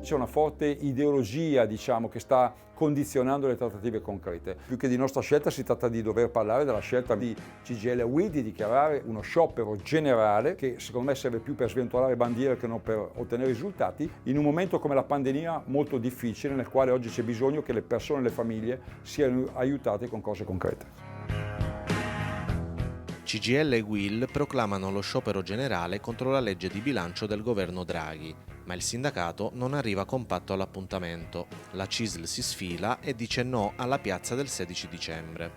c'è una forte ideologia, diciamo, che sta condizionando le trattative concrete. Più che di nostra scelta si tratta di dover parlare della scelta di CGIL e UIL di dichiarare uno sciopero generale che secondo me serve più per sventolare bandiere che non per ottenere risultati in un momento come la pandemia molto difficile nel quale oggi c'è bisogno che le persone e le famiglie siano aiutate con cose concrete. CGIL e UIL proclamano lo sciopero generale contro la legge di bilancio del governo Draghi, ma il sindacato non arriva compatto all'appuntamento. La CISL si sfila e dice no alla piazza del 16 dicembre.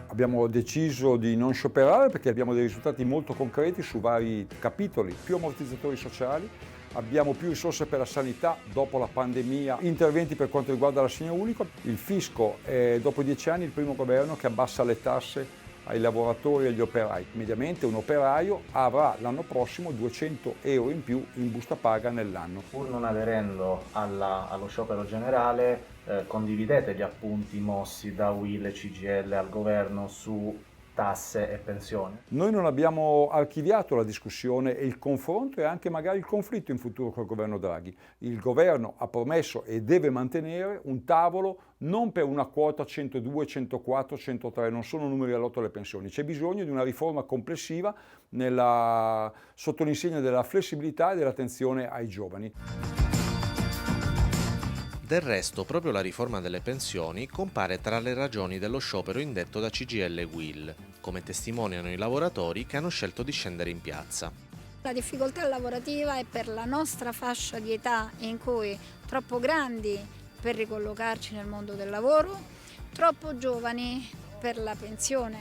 Abbiamo deciso di non scioperare perché abbiamo dei risultati molto concreti su vari capitoli, più ammortizzatori sociali, abbiamo più risorse per la sanità dopo la pandemia, interventi per quanto riguarda l'assegno unico. Il fisco è dopo 10 anni il primo governo che abbassa le tasse ai lavoratori e agli operai. Mediamente un operaio avrà l'anno prossimo 200 euro in più in busta paga nell'anno. Pur non aderendo allo sciopero generale, condividete gli appunti mossi da UIL e CGIL al governo su tasse e pensioni? Noi non abbiamo archiviato la discussione e il confronto e anche magari il conflitto in futuro col governo Draghi. Il governo ha promesso e deve mantenere un tavolo non per una quota 102, 104, 103, non sono numeri all'otto le pensioni, c'è bisogno di una riforma complessiva sotto l'insegna della flessibilità e dell'attenzione ai giovani. Del resto, proprio la riforma delle pensioni compare tra le ragioni dello sciopero indetto da CGIL e UIL, come testimoniano i lavoratori che hanno scelto di scendere in piazza. La difficoltà lavorativa è per la nostra fascia di età in cui troppo grandi per ricollocarci nel mondo del lavoro, troppo giovani per la pensione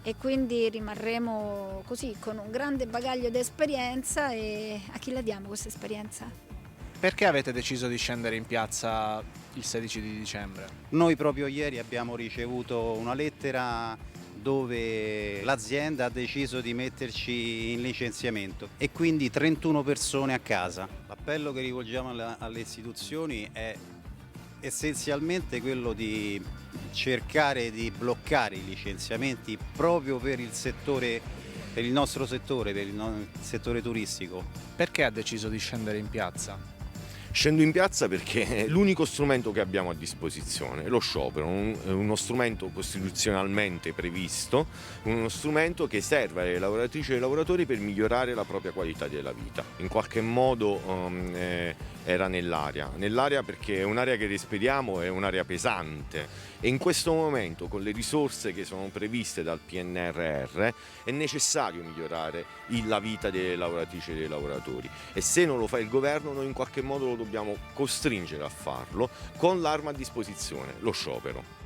e quindi rimarremo così con un grande bagaglio di esperienza e a chi la diamo questa esperienza? Perché avete deciso di scendere in piazza il 16 di dicembre? Noi proprio ieri abbiamo ricevuto una lettera dove l'azienda ha deciso di metterci in licenziamento e quindi 31 persone a casa. L'appello che rivolgiamo alle istituzioni è essenzialmente quello di cercare di bloccare i licenziamenti proprio per il settore, per il nostro settore, per il settore turistico. Perché ha deciso di scendere in piazza? Scendo in piazza perché è l'unico strumento che abbiamo a disposizione, lo sciopero, uno strumento costituzionalmente previsto, uno strumento che serve alle lavoratrici e ai lavoratori per migliorare la propria qualità della vita. In qualche modo era nell'aria perché è un'area che respiriamo, è un'area pesante e in questo momento con le risorse che sono previste dal PNRR è necessario migliorare la vita delle lavoratrici e dei lavoratori e se non lo fa il governo noi in qualche modo lo dobbiamo costringere a farlo con l'arma a disposizione, lo sciopero.